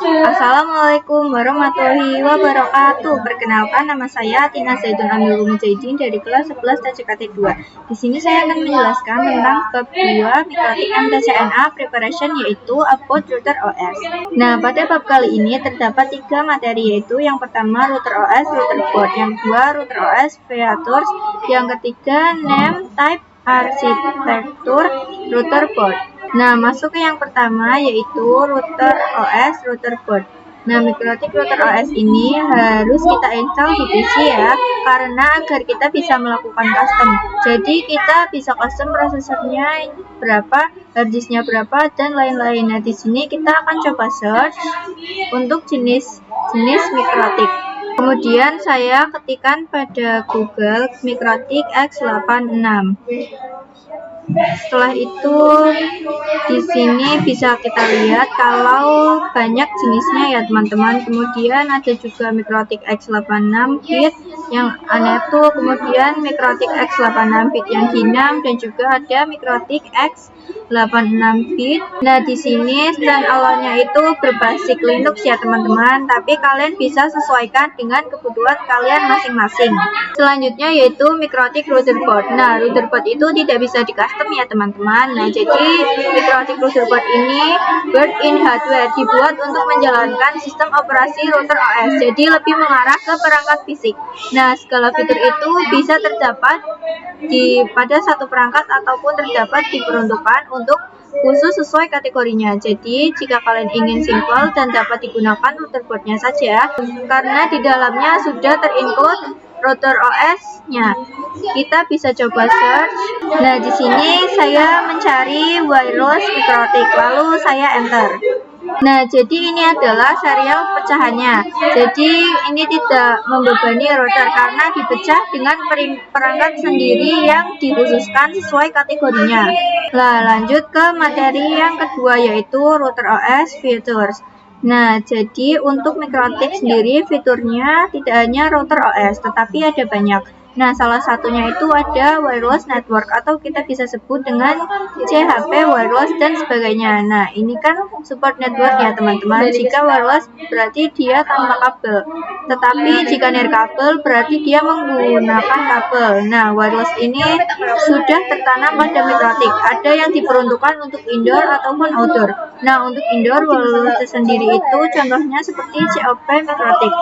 Assalamualaikum warahmatullahi wabarakatuh. Perkenalkan, nama saya Tina Zaidun Amil Mujahidin dari kelas 11 TCKT 2. Di sini saya akan menjelaskan tentang bab 2 Mikrotik MTCNA Preparation, yaitu About Router OS. Nah, pada bab kali ini terdapat 3 materi, yaitu yang pertama Router OS, Router Board, yang kedua Router OS Features, yang ketiga Name Type Arsitektur Router Board. Nah, masuk ke yang pertama, yaitu Router OS, Router Board. Nah, Mikrotik Router OS ini harus kita install di PC ya, karena agar kita bisa melakukan custom. Jadi kita bisa custom prosesornya berapa, hard disknya berapa, dan lain-lain. Nah, di sini kita akan coba search untuk jenis Mikrotik. Kemudian saya ketikkan pada Google Mikrotik X86. Setelah itu di sini bisa kita lihat kalau banyak jenisnya ya teman-teman. Kemudian ada juga Mikrotik X86 bit yang Aneto, kemudian Mikrotik X86 bit yang Ginam, dan juga ada Mikrotik X86 bit. Nah, di sini standalone-nya itu berbasis Linux ya teman-teman, tapi kalian bisa sesuaikan dengan kebutuhan kalian masing-masing. Selanjutnya yaitu Mikrotik Router Board. Nah, router board itu tidak bisa di-custom ya teman-teman. Nah, jadi Mikrotik Router Board ini built-in hardware, dibuat untuk menjalankan sistem operasi router OS, jadi lebih mengarah ke perangkat fisik. Nah, segala fitur itu bisa terdapat pada satu perangkat ataupun terdapat diperuntukkan untuk khusus sesuai kategorinya. Jadi jika kalian ingin simple dan dapat digunakan router boardnya saja, karena di dalamnya sudah terinclude router OS-nya. Kita bisa coba search. Nah, di sini saya mencari wireless Mikrotik, lalu saya enter. Nah, jadi ini adalah serial pecahannya. Jadi ini tidak membebani router karena dipecah dengan perangkat sendiri yang dikhususkan sesuai kategorinya. Nah, lanjut ke materi yang kedua, yaitu Router OS Features. Nah, jadi untuk Mikrotik sendiri fiturnya tidak hanya router OS, tetapi ada banyak. Nah, salah satunya itu ada wireless network, atau kita bisa sebut dengan CHP wireless dan sebagainya. Nah, ini kan support network ya teman-teman. Jika wireless berarti dia tanpa kabel, tetapi jika nirkabel berarti dia menggunakan kabel. Nah, wireless ini sudah tertanam pada Mikrotik. Ada yang diperuntukkan untuk indoor ataupun outdoor. Nah, untuk indoor wireless sendiri itu contohnya seperti COP Mikrotik.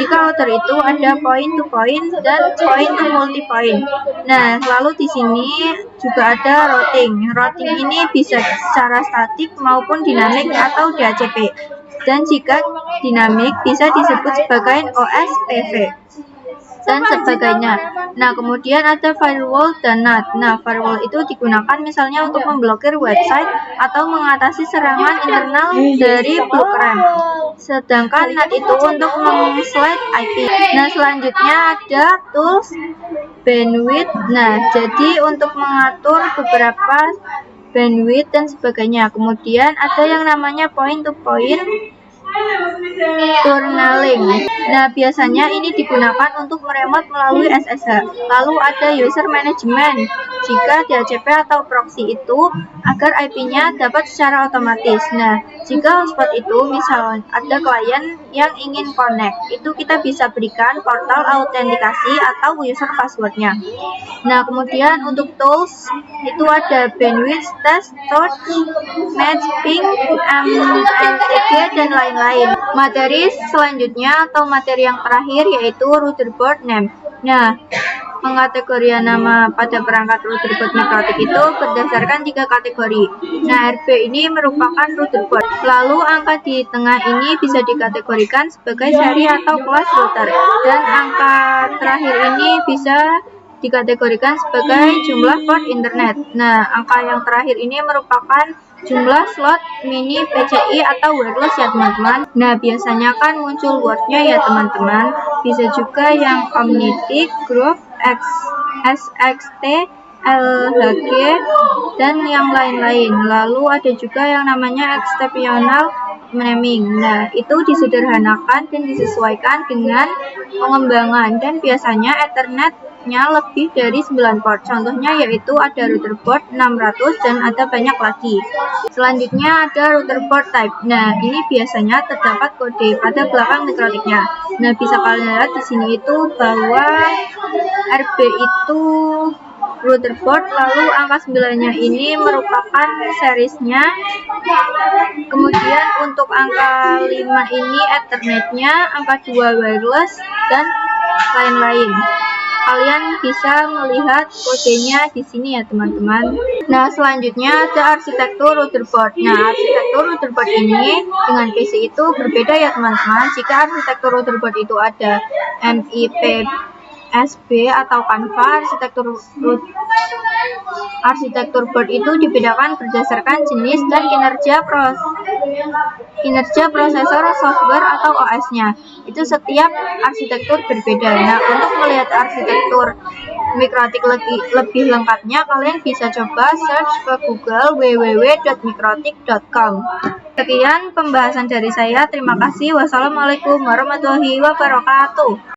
Jika outdoor itu ada point to point dan point to multi point. Nah, lalu di sini juga ada routing. Routing ini bisa secara statik maupun dinamik atau DHCP. Dan jika dinamik bisa disebut sebagai OSPF dan sebagainya. Nah, kemudian ada firewall dan NAT. Nah, firewall itu digunakan misalnya untuk memblokir website atau mengatasi serangan internal dari program. Sedangkan NAT itu untuk meng-slide IP. Nah, selanjutnya ada tools bandwidth. Nah, jadi untuk mengatur beberapa bandwidth dan sebagainya. Kemudian ada yang namanya point to point tunneling. Nah, biasanya ini digunakan untuk meremote melalui SSH. Lalu ada user management. Jika DHCP atau proxy itu agar IP-nya dapat secara otomatis. Nah, jika hotspot itu misalnya ada klien yang ingin connect, itu kita bisa berikan portal autentikasi atau user passwordnya. Nah, kemudian untuk tools itu ada bandwidth test, torch, match, ping, MTG, dan lain-lain. Materi selanjutnya atau materi yang terakhir yaitu router board name. Nah, pengkategorian nama pada perangkat router board Mikrotik itu berdasarkan 3 kategori. Nah, RB ini merupakan router board. Lalu angka di tengah ini bisa dikategorikan sebagai seri atau kelas router, dan angka terakhir ini bisa dikategorikan sebagai jumlah port internet. Nah, angka yang terakhir ini merupakan jumlah slot mini PCI atau wireless ya teman-teman. Nah, biasanya kan muncul wordnya ya teman-teman. Bisa juga yang Omnitic, Group, SXT, LHG, dan yang lain-lain. Lalu ada juga yang namanya exceptional naming. Nah, itu disederhanakan dan disesuaikan dengan pengembangan, dan biasanya Ethernet-nya lebih dari 9 port. Contohnya yaitu ada router port 600 dan ada banyak lagi. Selanjutnya ada router port type. Nah, ini biasanya terdapat kode pada belakang mikrotiknya. Nah, bisa kalian lihat di sini itu bahwa RB itu router port, lalu angka 9-nya ini merupakan seriesnya. Kemudian untuk angka 5 ini Ethernet-nya, angka 2 wireless, dan lain-lain. Kalian bisa melihat kodenya di sini ya teman-teman. Nah, selanjutnya ada arsitektur router port. Nah, arsitektur router port ini dengan PC itu berbeda ya teman-teman. Jika arsitektur router port itu ada MIPSB atau Canva, arsitektur port itu dibedakan berdasarkan jenis dan kinerja prosesor, software, atau OS-nya. Itu setiap arsitektur berbeda. Nah, untuk melihat arsitektur mikrotik lebih lengkapnya, kalian bisa coba search ke Google www.mikrotik.com. Sekian pembahasan dari saya. Terima kasih. Wassalamualaikum warahmatullahi wabarakatuh.